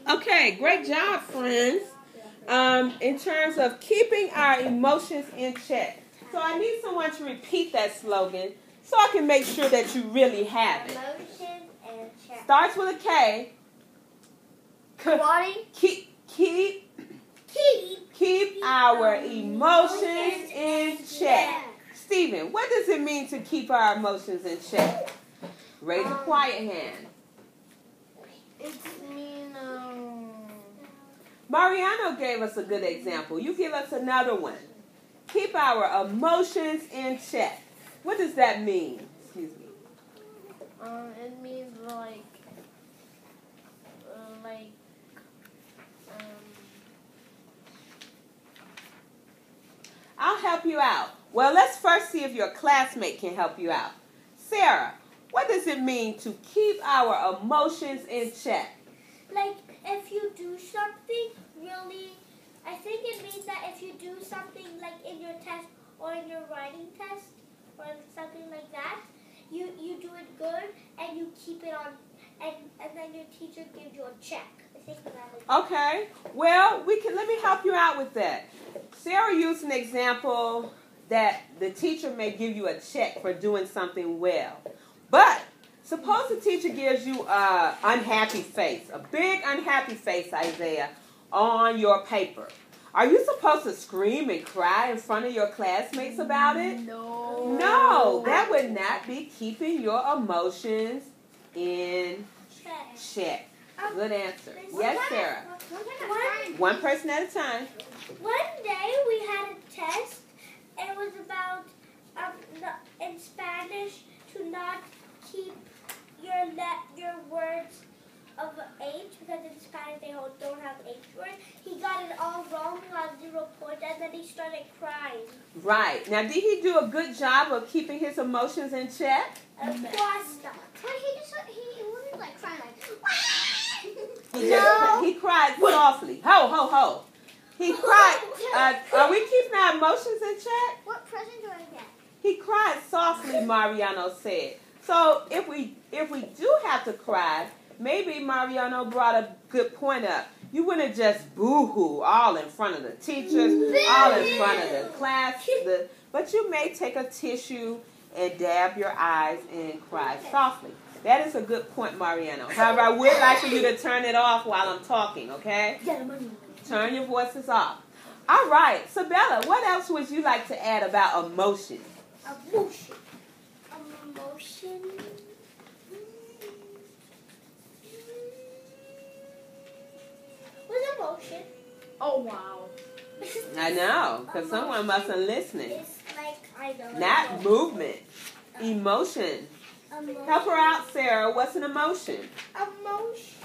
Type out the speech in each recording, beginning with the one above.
Okay, great job, friends. In terms of keeping our emotions in check. So I need someone to repeat that slogan so I can make sure that you really have it. Emotions in check. Starts with a K. Keep our emotions in check. Stephen, what does it mean to keep our emotions in check? Raise a quiet hand. It's Mariano gave us a good example. You give us another one. Keep our emotions in check. What does that mean? Excuse me. It means I'll help you out. Well, let's first see if your classmate can help you out. Sarah, what does it mean to keep our emotions in check? Like, if you do something really, I think it means that if you do something like in your test or in your writing test or something like that, you do it good and you keep it on, and then your teacher gives you a check. I think that is Okay. Well, let me help you out with that. Sarah used an example that the teacher may give you a check for doing something well. But suppose the teacher gives you an unhappy face, a big unhappy face, Isaiah, on your paper. Are you supposed to scream and cry in front of your classmates about it? No. No, that would not be keeping your emotions in check. Good answer. Yes, Sarah. One person at a time. One day we had a test. It was about in Spanish to not keep your words of H, because in Spanish they don't have H words. He got it all wrong, got 0 points, and then he started crying. Right. Now, did he do a good job of keeping his emotions in check? Of course not. He was like crying He cried softly. Ho, ho, ho. He cried. Are we keeping our emotions in check? What present do I get? He cried softly, Mariano said. So if we do have to cry, maybe Mariano brought a good point up. You wouldn't just boo-hoo all in front of the teachers, all in front of the class, but you may take a tissue and dab your eyes and cry softly. That is a good point, Mariano. However, I would like for you to turn it off while I'm talking, okay? Turn your voices off. All right, Sabella, what else would you like to add about emotion? Emotion. What's emotion? Oh, wow. I know, because someone mustn't listening. It's like, I know. Not movement. Emotion. Help her out, Sarah. What's an emotion? Emotion.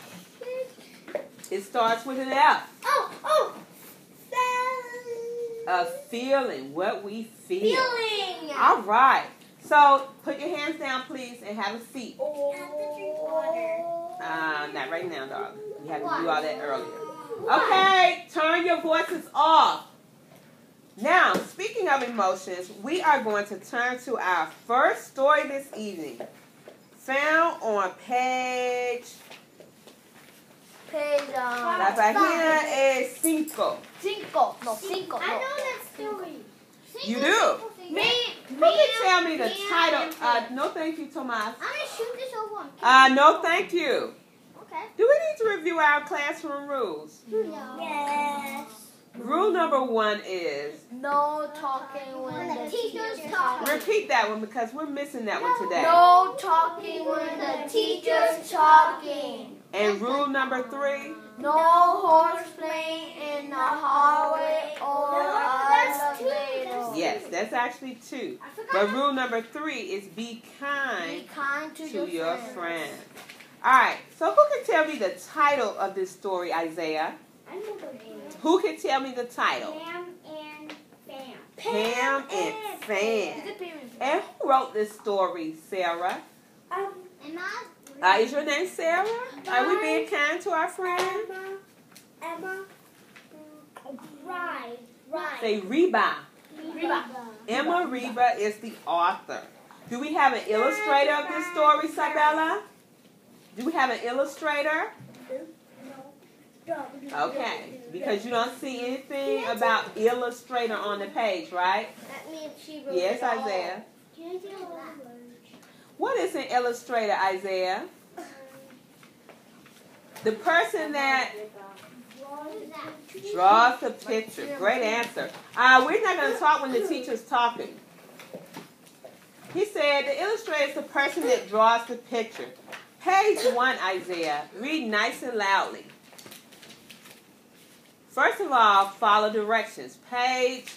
It starts with an F. Oh. A feeling. What we feel. Feeling. All right. So, put your hands down, please, and have a seat. You have to drink water. Not right now, darling. You had to do all that earlier. Okay, turn your voices off. Now, speaking of emotions, we are going to turn to our first story this evening, found on page... La página es 5. I know that story. You do? Who can tell me the title? No, thank you, Tomas. I'm going to shoot this over. No, thank you. Okay. Do we need to review our classroom rules? No. Yes. Rule number 1 is... No talking when the teacher's talking. Repeat that one because we're missing that one today. No talking when the teacher's talking. And rule number 3? No horse playing in the hallway or elevator. Yes, that's actually 2. But rule number 3 is be kind to your friends. All right, so who can tell me the title of this story, Isaiah? I know the name. Who can tell me the title? Pam and Fam. Pam and Fam. And who wrote this story, Sarah? Is your name Sarah? Are we being kind to our friend? Emma. Right. Say Reba. Emma Reba is the author. Do we have an illustrator of this story, Sabella? Do we have an illustrator? Okay, because you don't see anything about illustrator on the page, right? That means she wrote Yes, it all. Isaiah. Can I see all the words? What is an illustrator, Isaiah? The person that draws the picture. Great answer. We're not going to talk when the teacher's talking. He said the illustrator is the person that draws the picture. Page 1, Isaiah. Read nice and loudly. First of all, follow directions. Page,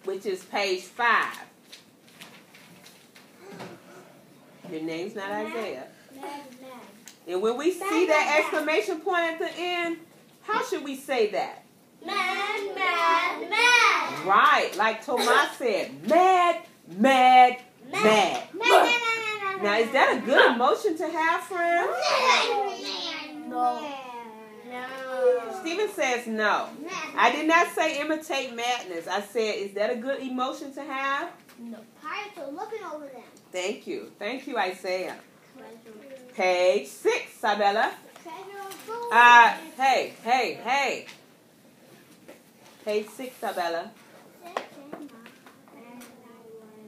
which is page 5. Your name's not Isaiah. And when we see that exclamation point at the end, how should we say that? Mad, mad, mad. Right, like Tomas said, mad, mad, mad. Now, is that a good emotion to have, friends? No. Stephen says no. I did not say imitate madness. I said, is that a good emotion to have? No. Pirates are looking over them. Thank you. Thank you, Isaiah. Page 6, Sabella. Hey. Page 6, Sabella.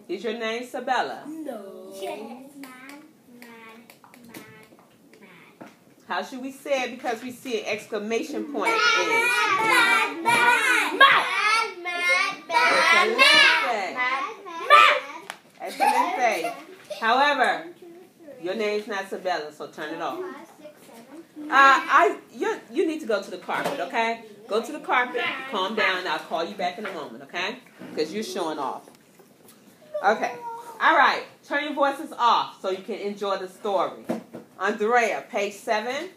Is your name Sabella? No. Yes. How should we say it? Because we see an exclamation point. Excelente. However, your name's not Sabella, so turn it off. You need to go to the carpet, okay? Go to the carpet, calm down, I'll call you back in a moment, okay? Because you're showing off. Okay. All right. Turn your voices off so you can enjoy the story. Andrea, page 7.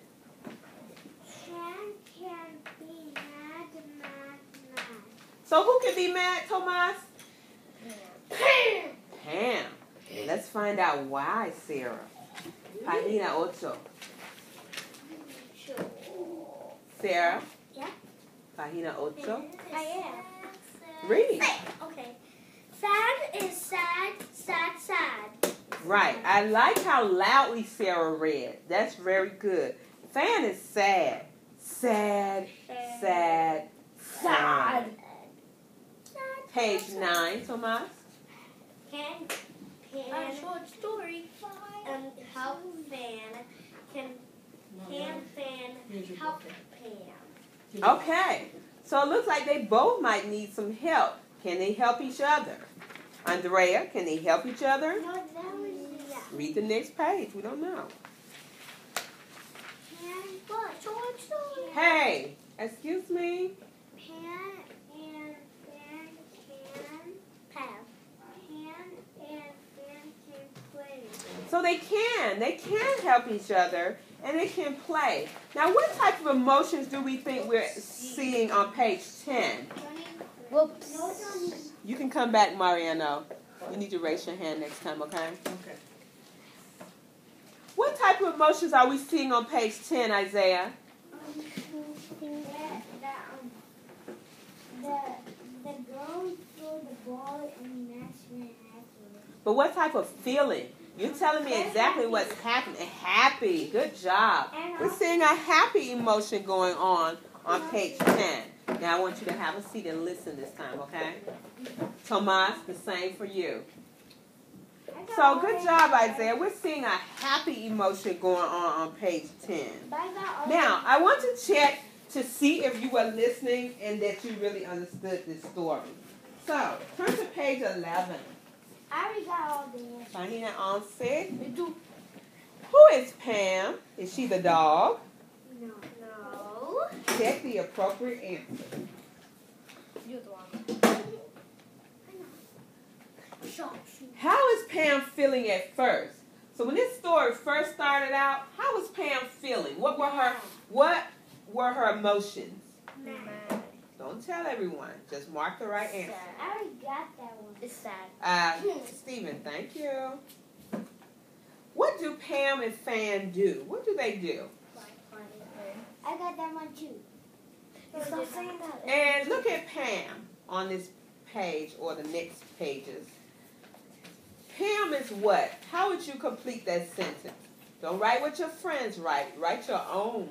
Can be mad. So who can be mad, Tomas? Pam. Let's find out why, Sarah. Página 8. Sarah? Yeah? Página 8. I am. Read. Okay. Sad is sad. Right. I like how loudly Sarah read. That's very good. Fan is sad. Sad. Page 9, Tomas. Can short story help Fan? Can Fan help Pam? Okay. So it looks like they both might need some help. Can they help each other? Andrea, can they help each other? No, that was Read the next page. We don't know. Short story. Hey, excuse me. Pan and Fan can Pan and Fan can play. So they can help each other, and they can play. Now, what type of emotions do we think we're seeing on page 10? Whoops. You can come back, Mariano. You need to raise your hand next time, okay? Okay. What type of emotions are we seeing on page 10, Isaiah? The girl threw the ball and match ran after it. But what type of feeling? You're telling me exactly what's happening. Happy. Good job. We're seeing a happy emotion going on page 10. Now I want you to have a seat and listen this time, okay? Tomas, the same for you. So good job, Isaiah. We're seeing a happy emotion going on page 10. Now, I want to check to see if you were listening and that you really understood this story. So, turn to page 11. I already got all the answers. Página 11. Who is Pam? Is she the dog? No. Check the appropriate answer. You're the one. How is Pam feeling at first? So when this story first started out, how was Pam feeling? What were her emotions? Mad. Don't tell everyone. Just mark the right answer. I already got that one. It's sad. Stephen, thank you. What do Pam and Fan do? What do they do? I got that one too. Stop saying that. And look at Pam on this page or the next pages. Pam is what? How would you complete that sentence? Don't write what your friends write. Write your own